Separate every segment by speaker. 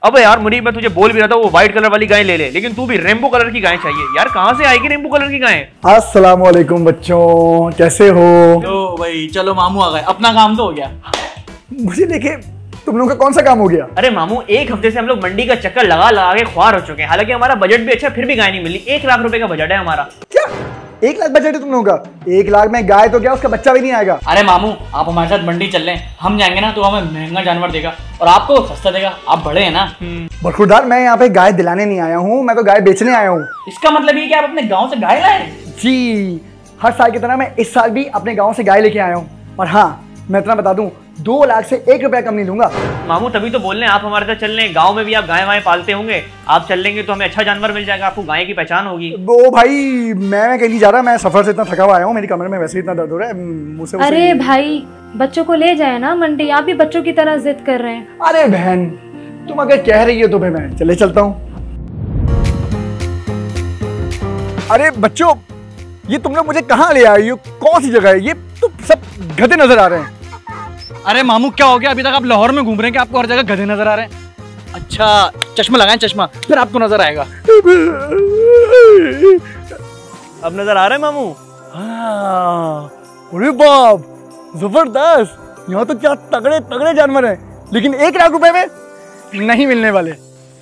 Speaker 1: अबे यार मुनीब, मैं तुझे बोल भी रहा था वो व्हाइट कलर वाली गाय ले ले, लेकिन तू भी रेनबो कलर की गाय चाहिए। यार कहाँ से आएगी रेनबो कलर की गाय?
Speaker 2: अस्सलाम वालेकुम बच्चों, कैसे हो?
Speaker 3: तो भाई चलो मामू आ गए, अपना काम तो हो गया।
Speaker 2: मुझे लेके तुम लोगों का कौन सा काम हो गया?
Speaker 1: अरे मामू, एक हफ्ते से हम लोग मंडी का चक्कर लगा लगा के ख्वार हो चुके हैं। हालांकि हमारा बजट भी अच्छा, फिर भी गाय नहीं मिली। 1 लाख रुपए का बजट है हमारा।
Speaker 2: क्या 1 लाख बजट है तुम लोगों का? 1 लाख में गाय तो क्या, उसका बच्चा भी नहीं आएगा।
Speaker 3: अरे मामू, आप हमारे साथ मंडी चल रहे हैं, हम जाएंगे ना तो हमें महंगा जानवर देगा और आपको सस्ता देगा। आप बड़े हैं ना।
Speaker 2: बरखुरदार, मैं यहाँ पे गाय दिलाने नहीं आया हूँ, मैं तो गाय बेचने आया हूँ।
Speaker 3: इसका मतलब ये कि आप अपने गाँव से गाय लाए?
Speaker 2: जी, हर साल की तरह मैं इस साल भी अपने गाँव से गाय लेके आया हूँ। और हाँ, मैं इतना बता दूं, 2 लाख से 1 रुपया कम नहीं दूंगा।
Speaker 1: मामू तभी तो बोल रहे हैं आप हमारे साथ चल रहे हैं। गाँव में भी आप गाय वाय पालते होंगे, आप चल लेंगे तो हमें अच्छा जानवर मिल जाएगा, आपको गाय की पहचान होगी।
Speaker 2: वो भाई, मैं कहीं नहीं जा रहा, मैं सफर से इतना थका हुआ आया हूँ, मेरी कमर में वैसे ही इतना दर्द हो रहा है मुझसे।
Speaker 4: अरे भाई, बच्चों को ले जाए ना मंडी, आप भी बच्चों की तरह जिद कर रहे हैं।
Speaker 2: अरे बहन, तुम अगर कह रही हो तो फिर मैं चले चलता हूँ। अरे बच्चों, ये तुम लोग मुझे कहाँ ले आई हो? कौन सी जगह है ये? तो सब गधे नजर आ रहे हैं।
Speaker 3: अरे मामू क्या हो गया? अभी तक आप लाहौर में घूम रहे हैं कि आपको हर जगह गधे नजर आ रहे हैं? अच्छा, चश्मा लगाएं, चश्मा, फिर आपको नजर आएगा।
Speaker 1: अब नजर आ रहा है मामू?
Speaker 2: हाँ, अरे बाप, जबरदस्त। यहाँ तो क्या तगड़े तगड़े जानवर हैं, लेकिन 1 लाख रुपए में नहीं मिलने वाले।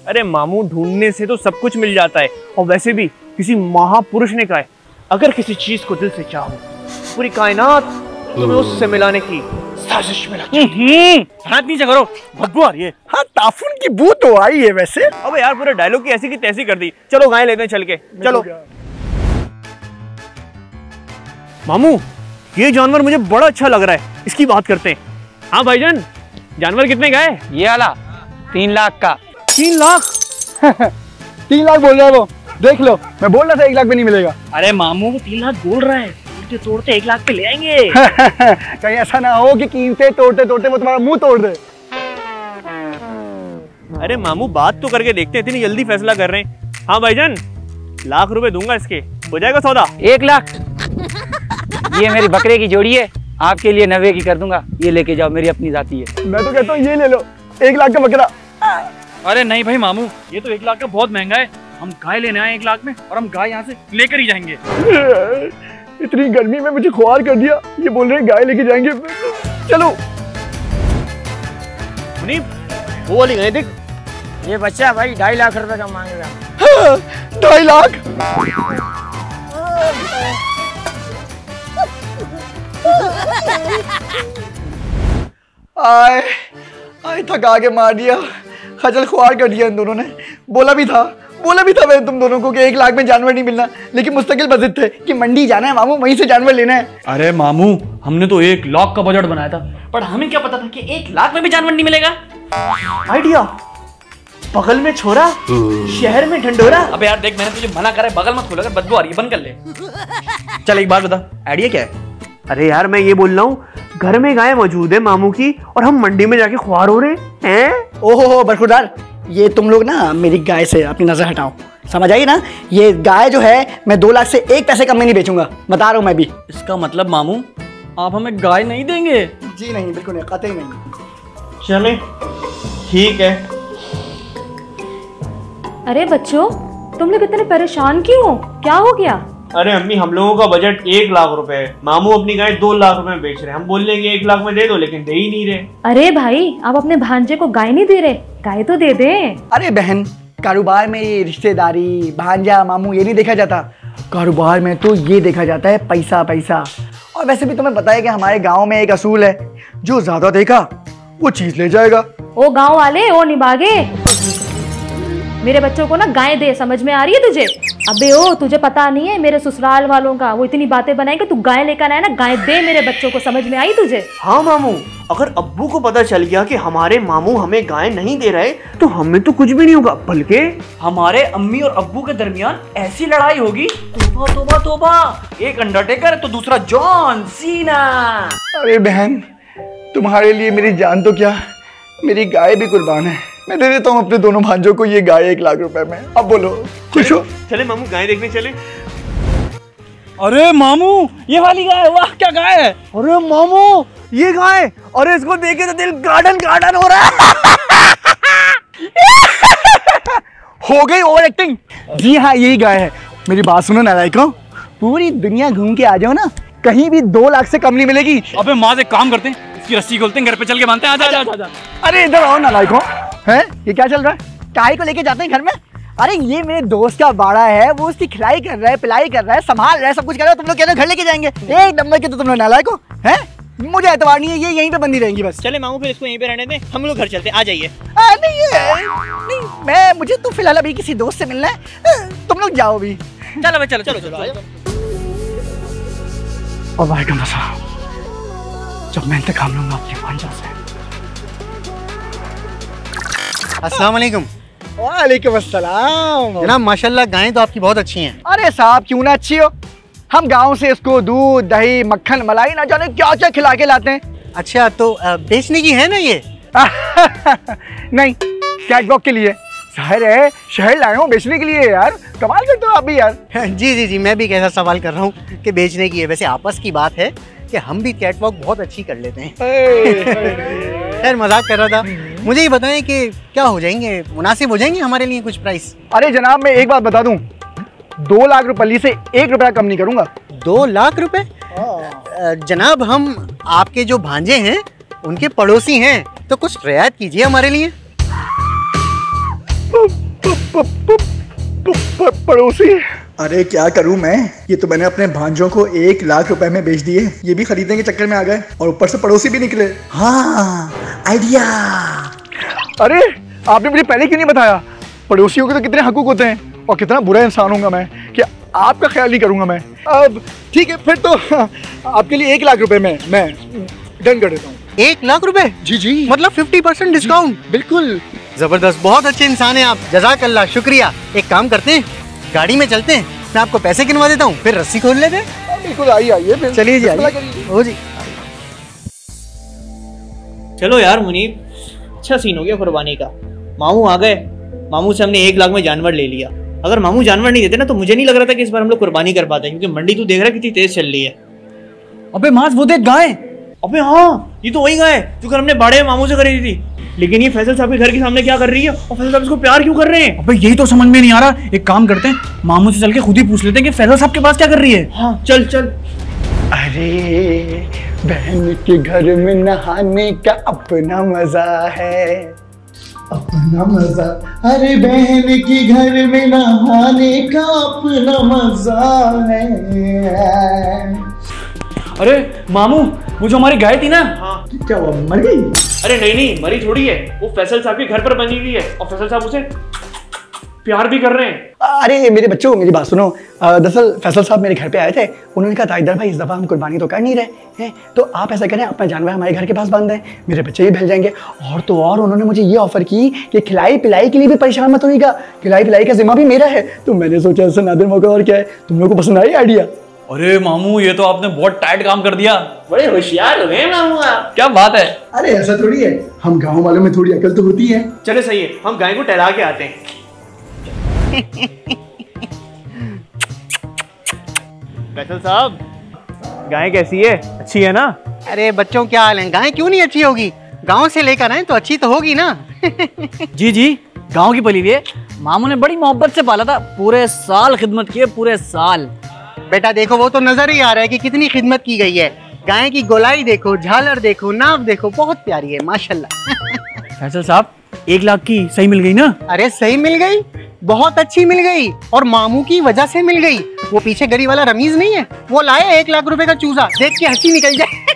Speaker 1: अरे मामू, ढूंढने से तो सब कुछ मिल जाता है। और वैसे भी किसी महापुरुष ने कहा है, अगर किसी चीज को दिल से चाहो, पूरी कायनात तुम्हें उससे मिलाने की साजिश में लगी।
Speaker 3: हाथ नीचे करो, बदबू आ रही है।
Speaker 2: हाँ, ताफुन की बू तो आई है वैसे।
Speaker 1: अबे यार, पूरे डायलॉग की ऐसी की तैसी कर दी। चलो गाय लेते हैं चल के, चलो। मामू, ये जानवर मुझे बड़ा अच्छा लग रहा है, इसकी बात करते हैं। हाँ भाईजान, जानवर कितने का है?
Speaker 3: ये वाला 3 लाख का।
Speaker 1: 3 लाख?
Speaker 2: 3 लाख बोल रहा है वो, देख लो। मैं बोल रहा था 1 लाख में नहीं मिलेगा।
Speaker 3: अरे मामू, वो 3 लाख बोल रहा है, तोड़ते तोड़ते 1 लाख पे ले आएंगे।
Speaker 2: कहीं ऐसा ना हो कि कीमतें तोड़ते तोड़ते वो तुम्हारा मुंह तोड़ दे।
Speaker 1: अरे मामू, बात तो करके देखते हैं, इतनी जल्दी फैसला कर रहे हैं। हाँ भाईजान, 1 लाख रुपए दूंगा इसके, हो जाएगा सौदा?
Speaker 5: 1 लाख? ये मेरी बकरे की जोड़ी है, आपके लिए 90 की कर दूंगा। ये लेके जाओ, मेरी अपनी जाती है।
Speaker 2: मैं तो कहता हूँ ये ले लो, 1 लाख का बकरा।
Speaker 3: अरे नहीं भाई मामू, ये तो 1 लाख का बहुत महंगा है। हम गाय लेने आए 1 लाख में, और हम गाय यहाँ से लेकर ही जाएंगे।
Speaker 2: इतनी गर्मी में मुझे ख्वार कर दिया, ये बोल रहे गाय लेके जाएंगे। चलो
Speaker 1: मुनीब, वो वाली गाय देख।
Speaker 5: ये बच्चा भाई 2.5 लाख रुपए का मांगेगा।
Speaker 2: 2.5 लाख? आए आए, थका के मार दिया, खजल ख्वार कर दिया इन दोनों ने। बोला भी था मैंने तुम दोनों को कि 1 लाख में जानवर नहीं मिलना, लेकिन मुस्तकिल बजिद थे कि मंडी जाना है मामू, वहीं से जानवर लेना है।
Speaker 3: अरे मामू, हमने तो 1 लाख का बजट बनाया था, पर हमें क्या पता था कि 1 लाख में भी जानवर नहीं मिलेगा।
Speaker 1: आइडिया, बगल में छोरा, शहर में ढंडोरा।
Speaker 3: अबे यार देख, मैंने तुझे मना करा है, बगल मत खोला कर, बदबू आ रही है, बंद कर ले। चल एक बात बता, आइडिया क्या है?
Speaker 1: अरे यार, मैं ये बोल रहा हूँ, घर में गाय मौजूद है मामू की, और हम मंडी में जाके ख्वार हो रहे हैं।
Speaker 2: ओहो बरखुरदार, ये तुम लोग ना मेरी गाय से अपनी नजर हटाओ, समझ आई ना? ये गाय जो है, मैं 2 लाख से 1 पैसे कम में नहीं बेचूंगा, बता रहा हूँ मैं भी।
Speaker 3: इसका मतलब मामू, आप हमें गाय नहीं देंगे?
Speaker 2: जी नहीं, बिल्कुल नहीं, कतई नहीं।
Speaker 1: चले, ठीक है।
Speaker 4: अरे बच्चों, तुम लोग इतने परेशान क्यों हो? क्या हो गया?
Speaker 1: अरे अम्मी, हम लोगों का बजट 1 लाख रुपए है, मामू अपनी गाय 2 लाख रुपए में बेच रहे हैं। हम बोल लेंगे 1 लाख में दे दो, लेकिन दे ही नहीं रहे।
Speaker 4: अरे भाई, आप अपने भांजे को गाय नहीं दे रहे, गाय तो दे दे।
Speaker 2: अरे बहन, कारोबार में ये रिश्तेदारी, भांजा मामू ये नहीं देखा जाता, कारोबार में तो ये देखा जाता है पैसा पैसा। और वैसे भी तुम्हें पता है कि हमारे गांव में एक असूल है, जो ज्यादा देखा वो चीज ले जाएगा।
Speaker 4: ओ गांव वाले, ओ निभागे, मेरे बच्चों को ना गाय दे, समझ में आ रही है तुझे? अबे ओ, तुझे पता नहीं है मेरे ससुराल वालों का, वो इतनी बातें बनाएंगे, तू गाय लेकर आए ना, गाय दे मेरे बच्चों को, समझ में आई तुझे?
Speaker 1: हाँ मामू, अगर अब्बू को पता चल गया कि हमारे मामू हमें गाय नहीं दे रहे, तो हमें तो कुछ भी नहीं होगा, बल्कि
Speaker 3: हमारे अम्मी और अब्बू के दरमियान ऐसी लड़ाई होगी, तोबा तोबा तोबा, एक अंडरटेकर तो दूसरा जॉन सीना।
Speaker 2: अरे बहन, तुम्हारे लिए मेरी जान तो क्या, मेरी गाय भी कुर्बान है। मैं दे देता हूँ अपने दोनों भांजों को ये गाय 1 लाख रुपए में। अब बोलो, खुश हो?
Speaker 1: चले मामू, गाय देखने चले।
Speaker 3: अरे मामू, ये वाली गाय, वाह क्या गाय है।
Speaker 1: अरे मामू, ये गाय, अरे इसको देखे तो दिल गार्डन गार्डन हो रहा है।
Speaker 2: हो गई ओवर एक्टिंग। जी हाँ, यही गाय है। मेरी बात सुनो नालायकों, पूरी दुनिया घूम के आ जाओ ना, कहीं भी 2 लाख से कम नहीं मिलेगी।
Speaker 5: अबे माँ एक काम करते हैं, इसकी रस्सी खोलते हैं, घर पे चल के बांधते हैं। आजा आजा आजा।
Speaker 2: अरे इधर आओ नालायकों। हैं, ये क्या चल रहा है? काहे को लेके जाते हैं घर में? अरे ये मेरे दोस्त का बाड़ा है, वो उसकी खिलाई कर रहा है, पिलाई कर रहा है, संभाल रहा है, सब कुछ कर रहा है। तुम लोग कह रहे हो घर लेके जाएंगे? एक नंबर के तो तुम लोग नालायक हो। हैं, मुझे एतबार नहीं है, ये यहीं पे बंदी रहेंगी बस।
Speaker 1: चले मामू, फिर इसको यहीं पे रहने दें, हम लोग घर चलते हैं। आ जाइए।
Speaker 2: नहीं, मुझे तो फिलहाल अभी किसी दोस्त से मिलना है, तुम लोग जाओ भी।
Speaker 1: चलो भाई, चलो चलो चलो।
Speaker 2: और भाई का मसा, जब मैं इंतकाम लूंगा अपनी भांजा से।
Speaker 6: अस्सलाम वालेकुम।
Speaker 2: वालेकुम अस्सलाम।
Speaker 6: जनाब माशाल्लाह गायें तो आपकी बहुत अच्छी हैं।
Speaker 2: अरे साहब, क्यों ना अच्छी हो, हम गांव से इसको दूध, दही, मक्खन, मलाई ना जाने क्या क्या खिला के लाते हैं।
Speaker 6: अच्छा, तो बेचने की है ना ये?
Speaker 2: नहीं, कैटवॉक के लिए। शहर है, शहर लाए हूँ बेचने के लिए। यार कमाल करते हो आप भी यार।
Speaker 6: जी जी जी, मैं भी कैसा सवाल कर रहा हूँ कि बेचने की है। वैसे आपस की बात है कि हम भी कैटवॉक बहुत अच्छी कर लेते हैं। खैर मजाक कर रहा था। मुझे ये बताएं कि क्या हो जाएंगे, मुनासिब हो जाएंगे हमारे लिए कुछ प्राइस?
Speaker 2: अरे जनाब, मैं एक बात बता दूं, 2 लाख रुपये से 1 रुपया कम नहीं करूंगा।
Speaker 6: 2 लाख रुपए? जनाब हम आपके जो भांजे हैं उनके पड़ोसी हैं, तो कुछ रियायत कीजिए हमारे लिए।
Speaker 2: पड़ोसी? अरे क्या करूं मैं, ये तो मैंने अपने भांजों को 1 लाख रुपए में बेच दिए। ये भी खरीदने के चक्कर में आ गए और ऊपर से पड़ोसी भी निकले। हाँ, आइडिया। अरे आपने मुझे पहले क्यों नहीं बताया? पड़ोसियों के तो कितने हकूक होते हैं, और कितना बुरा इंसान हूँ मैं कि आपका ख्याल नहीं करूंगा मैं। अब ठीक है, फिर तो आपके लिए 1 लाख रुपए में मैं डन कर देता हूँ।
Speaker 6: 1 लाख रुपए?
Speaker 2: जी जी,
Speaker 6: मतलब 50% डिस्काउंट?
Speaker 2: बिल्कुल।
Speaker 6: जबरदस्त, बहुत अच्छे इंसान हैं आप, जज़ाकल्लाह, शुक्रिया। एक काम करते हैं, गाड़ी में चलते हैं, मैं आपको पैसे गिनवा देता हूँ, फिर रस्सी खोल लेते हैं।
Speaker 2: बिल्कुल, आइए फिर।
Speaker 6: चलिए जी, आइए। हो जी।
Speaker 1: चलो यार मुनीब, अच्छा सीन हो गया कुर्बानी का। मामू आ गए, मामू से हमने 1 लाख में जानवर ले लिया। अगर मामू जानवर नहीं देते ना, तो मुझे नहीं लग रहा था कि इस बार हम लोग कुर्बानी कर पाते, क्योंकि मंडी तू देख रहा है कितनी तेज चल रही है।
Speaker 3: अबे माज, वो देख गाय।
Speaker 1: अबे हाँ, ये तो वही गाय जो कल हमने बाड़े में मामू से खरीदी थी। लेकिन ये फैसल साहब के घर के सामने क्या कर रही है, और फैसल साहब इसको प्यार क्यों कर रहे हैं?
Speaker 3: अबे यही तो समझ में नहीं आ रहा। एक काम करते हैं, मामू से चल के खुद ही पूछ लेते हैं कि फैसल साहब के पास क्या कर रही है।
Speaker 1: हाँ चल चल।
Speaker 2: अरे बहन के घर में नहाने का अपना मजा है, अपना मजा। अरे बहन के घर में नहाने का अपना मजा है।
Speaker 3: अरे मामू, वो जो हमारी गाय थी ना,
Speaker 1: हाँ
Speaker 2: क्या वो मर गई?
Speaker 1: अरे नहीं नहीं, मरी थोड़ी है, वो फैसल साहब के घर पर बनी हुई है, और फैसल साहब उसे प्यार भी कर रहे हैं।
Speaker 2: अरे मेरे बच्चों, मेरी बात सुनो। दरअसल फैसल साहब मेरे घर पे आए थे, उन्होंने कहा ताइदर भाई, इस दफा हम कुर्बानी तो कर नहीं रहे हैं, तो आप ऐसा करें, अपना जानवर हमारे घर के पास बांध दें, मेरे बच्चे भी भेज जाएंगे। और तो और उन्होंने मुझे ये ऑफर की कि खिलाई पिलाई के लिए भी परेशान मत होइएगा, खिलाई पिलाई का जिम्मा भी मेरा है। तो मैंने सोचा इससे नादिर मौका और क्या है। तुम लोग को पसंद आई आइडिया?
Speaker 3: अरे मामू, ये तो आपने बहुत टाइट काम कर दिया।
Speaker 1: बड़े होशियार हो गए मामू आप।
Speaker 3: क्या बात है।
Speaker 2: अरे ऐसा थोड़ी है, हम गाँव वालों में थोड़ी अकल तो होती है।
Speaker 1: चले सही है, हम गाय को टहला के आते हैं। फैसल साहब, गाय कैसी है? अच्छी है ना?
Speaker 6: अरे बच्चों, क्या हाल है? गाय क्यों नहीं अच्छी होगी? गांव से लेकर आए तो अच्छी तो होगी ना।
Speaker 3: जी जी, गांव की पली हुई है। मामू ने बड़ी मोहब्बत से पाला था, पूरे साल खिदमत की है, पूरे साल।
Speaker 6: बेटा देखो, वो तो नजर ही आ रहा है कि कितनी खिदमत की गई है। गाय की गोलाई देखो, झालर देखो, नाव देखो, बहुत प्यारी है माशाल्लाह।
Speaker 3: फैसल साहब, 1 लाख की सही मिल गई ना?
Speaker 6: अरे सही मिल गई, बहुत अच्छी मिल गई, और मामू की वजह से मिल गई। वो पीछे गरी वाला रमीज नहीं है, वो लाया 1 लाख रुपए का चूजा, देख के हंसी निकल जाए।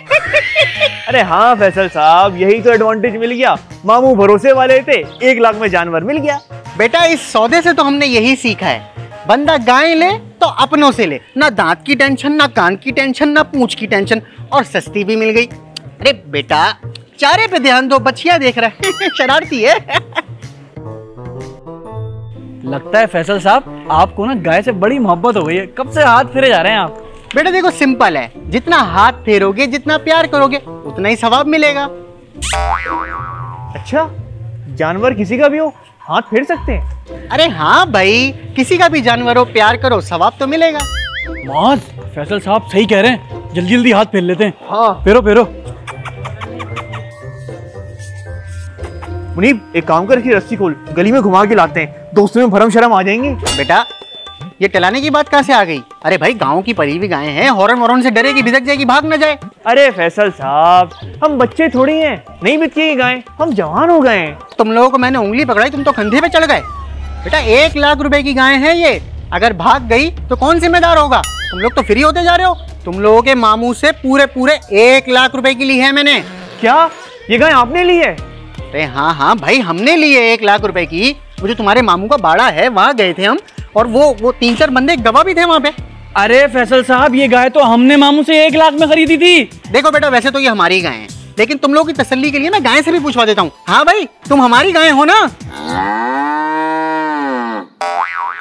Speaker 1: अरे हाँ फैसल साहब, यही तो एडवांटेज मिल गया। मामू भरोसे वाले थे, 1 लाख में जानवर मिल गया।
Speaker 6: बेटा इस सौदे से तो हमने यही सीखा है, बंदा गाय ले तो अपनों से ले, ना दांत की टेंशन, ना कान की टेंशन, ना पूंछ की टेंशन, और सस्ती भी मिल गई। अरे बेटा चारे पे ध्यान दो, बच्चियां देख रहा है। शरारती है।
Speaker 3: लगता है फैसल साहब, आपको ना गाय से बड़ी मोहब्बत हो गई है। कब से हाथ फेरे जा रहे हैं आप?
Speaker 6: बेटा देखो, सिंपल है, जितना हाथ फेरोगे, जितना प्यार करोगे, उतना ही सवाब मिलेगा।
Speaker 1: अच्छा, जानवर किसी का भी हो, हाथ फेर सकते हैं?
Speaker 6: अरे हाँ भाई, किसी का भी जानवर हो, प्यार करो, सवाब तो मिलेगा।
Speaker 3: माज, फैसल साहब सही कह रहे हैं, जल्दी जल्दी हाथ फेर लेते हैं।
Speaker 1: हाँ
Speaker 3: फेरो फेरो।
Speaker 1: मुनीब एक काम कर, इसकी रस्सी खोल, गली में घुमा के लाते हैं, दोस्तों में भरम शर्म आ जाएंगे।
Speaker 6: बेटा ये टलाने की बात कहाँ से आ गई? अरे भाई गांव की परी हुई गायें हैं, हॉर्न वॉर्न से डरेगी, भिसक जाएगी, भाग न जाए।
Speaker 1: अरे फैसल साहब, हम बच्चे थोड़ी हैं, नहीं बिकती गायें, हम जवान हो गए हैं।
Speaker 6: तुम लोगों को मैंने उंगली पकड़ाई, तुम तो कंधे पे चढ़ गए। बेटा 1 लाख रुपए की गाय है ये, अगर भाग गई तो कौन जिम्मेदार होगा? तुम लोग तो फ्री होते जा रहे हो। तुम लोगों के मामू से पूरे 1 लाख रुपए की ली है मैंने।
Speaker 1: क्या ये गाय आपने ली है?
Speaker 6: अरे हाँ भाई, हमने ली है 1 लाख रुपए की। वो जो तुम्हारे मामू का बाड़ा है वहाँ गए थे हम, और वो 3-4 बंदे गवाह भी थे वहाँ पे।
Speaker 3: अरे फैसल साहब, ये गाय तो हमने मामू से 1 लाख में खरीदी थी।
Speaker 6: देखो बेटा, वैसे तो ये हमारी गाय है, लेकिन तुम लोगों की तसल्ली के लिए मैं गाय से भी पूछवा देता हूँ। हाँ भाई, तुम हमारी गाय हो ना?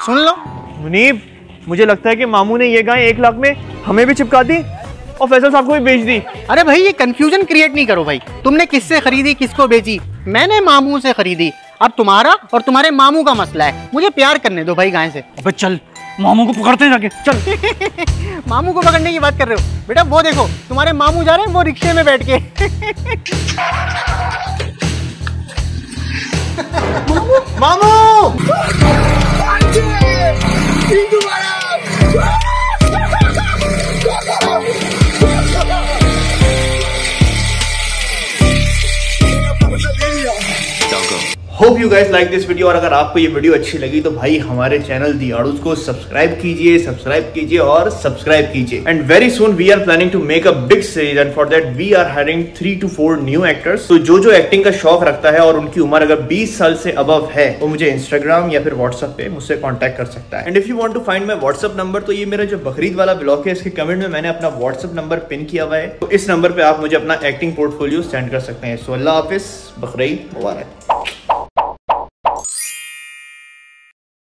Speaker 6: सुन लो
Speaker 1: मुनीब, मुझे लगता है कि मामू ने ये गाय 1 लाख में हमें भी चिपका दी और फैसल साहब को भी बेच दी।
Speaker 6: अरे भाई ये कंफ्यूजन क्रिएट नहीं करो भाई। तुमने किससे खरीदी, किसको बेची? मैंने मामू से खरीदी। अब तुम्हारा और तुम्हारे मामू का मसला है, मुझे प्यार करने दो भाई गाय से।
Speaker 3: अबे चल, मामू को पकड़ते हैं जाके, चल।
Speaker 6: मामू को पकड़ने की बात कर रहे हो? बेटा वो देखो, तुम्हारे मामू जा रहे हैं वो रिक्शे में बैठ के।
Speaker 1: मामू hope you guys like this video. और अगर आपको ये वीडियो अच्छी लगी तो भाई हमारे चैनल दी आड़ूज को सब्सक्राइब कीजिए और सब्सक्राइब कीजिए। And very soon we are planning to make a big series, and for that we are hiring 3 to 4 new actors. तो जो एक्टिंग का शौक रखता है और उनकी उम्र अगर 20 साल से अबव है, वो मुझे इंस्टाग्राम या फिर व्हाट्सएप पे मुझसे कॉन्टैक्ट कर सकता है। And if you want to find my WhatsApp number, तो ये मेरा जो बकरीद वाला ब्लॉग है, इसके कमेंट में मैंने अपना व्हाट्सएप नंबर पिन किया हुआ है, तो इस नंबर पे आप मुझे अपना एक्टिंग पोर्टफोलियो सेंड कर सकते हैं। सो अल्लाह हाफिज, बकरीद मुबारक।